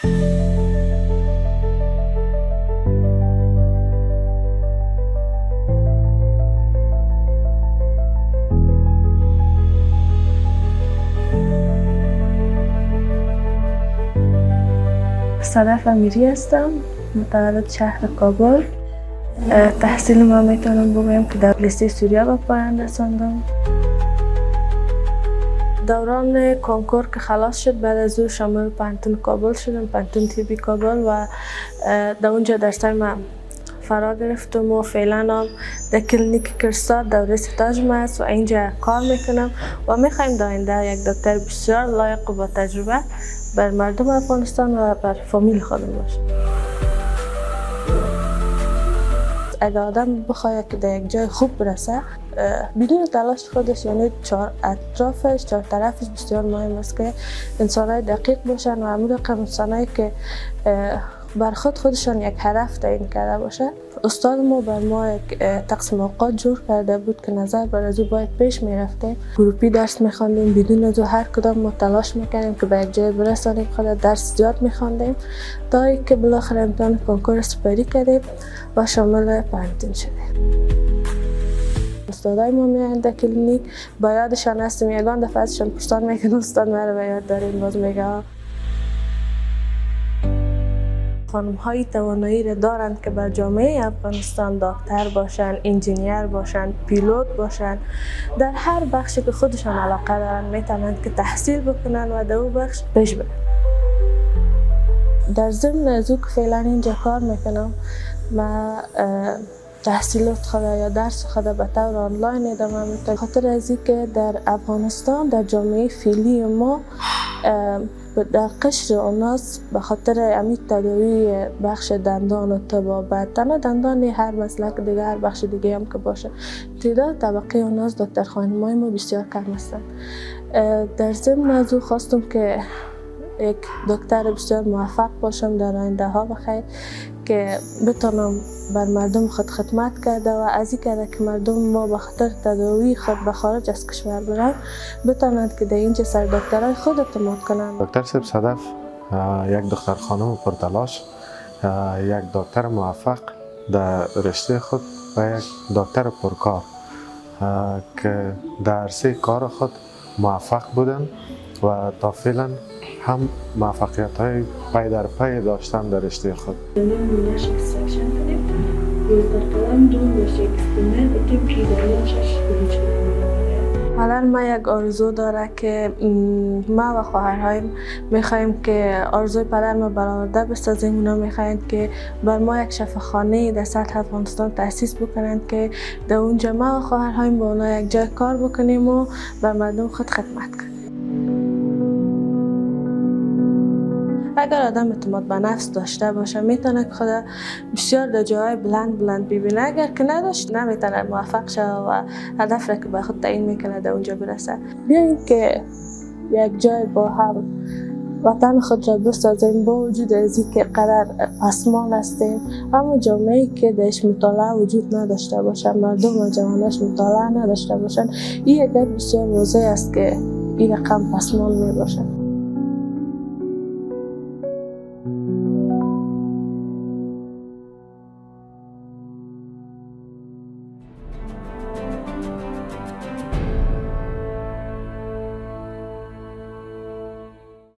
صدف امیری هستم، متولد شهر کابل. تحصیل ما میتونم بگویم که در لیسه سوریه به پایان رساندم. دوران کنکور که خلاص شد، بعد از او شامل پانتون کابل شدم، پانتون طبی کابل، و در اونجا درسای من فرا گرفتم و فعلا هم در کلینیک کرسات دوره ستاژم است و اینجا کار میکنم و میخوایم در آینده یک دکتر بسیار لایق و با تجربه بر مردم افغانستان و بر فامیل خودم باشم. اگر آدم بخواهد که در یک جای خوب برسه، بدون تلاش خودش، یعنی اطرافش، چهار طرفش بسیار مهم است که انسان‌های دقیق باشن و همون رقم انسان‌هایی که بر خودشان یک هدف تعیین کرده باشه. استاد ما بر ما یک تقسیم اوقات جور کرده بود که نظر بر از او باید پیش میرفتیم. گروپی درس میخواندیم، بدون از او هر کدام ما تلاش میکردیم که به یک جای برسانیم. خود درس زیاد میخواندیم تا اینکه بالاخره امتحان کنکور سپری کردیم و شامل پانتون شدیم. استادای ما میاین در کلینیک، با یادشان هستیم، یگان دفعه ازشان پرسان میکنم استاد مرا به یاد دارین؟ باز میگه خانم های توانایی را دارند که بر جامعه افغانستان دکتر باشند، انجینیر باشند، پیلوت باشند. در هر بخشی که خودشان علاقه دارند میتونند که تحصیل بکنند و در اون بخش پیش برند. در ضمن از او که فعلا اینجا کار میکنم، ما تحصیلات خود یا درس خود به طور آنلاین ادامه میدم، خاطر از اینکه در افغانستان در جامعه فعلی ما در قشر اوناس به خاطر امید تداوی بخش دندان و طبابت، تنها دندان، هر مسلک دیگه، هر بخش دیگه هم که باشه، تعداد طبقه اوناس دکتر خانمای ما بسیار کم هستند. در ضمن از او خواستم که یک دکتر بسیار موفق باشم در آینده ها بخیر، که بتونم بر مردم خود خدمت کرده و از این کرده که مردم ما به خاطر تداوی خود به خارج از کشور برن، بتونند که در اینجا سر دکترای خود اعتماد کنند. دکتر صاحب صدف یک دختر خانم پرتلاش، یک دکتر موفق در رشته خود و یک دکتر پرکار که در عرصه کار خود موفق بودن و تا فعلا هم موفقیت های پای در پای داشتن در رشته خود. حالا ما یک آرزو داره که ما و خواهرهایم میخوایم که آرزوی پدر ما برآورده بسازیم. اونا میخواین که بر ما یک شفاخانه در سطح افغانستان تأسیس بکنند که در اونجا ما و خواهرهایم با اونا یک جای کار بکنیم و بر مردم خود خدمت کنیم. اگر آدم اعتماد به نفس داشته باشه، میتونه که خود بسیار در جاهای بلند ببینه. اگر که نداشت، نمیتونه موفق شه و هدف را که به خود تعیین میکنه در اونجا برسه. بیاین که یک جای با هم وطن خود را بسازیم، با وجود از اینکه قدر پسمان هستیم، اما جامعه‌ای که درش مطالعه وجود نداشته باشه، مردم و جواناش مطالعه نداشته باشن، این یک بسیار واضح است که این رقم پسمان می باشه.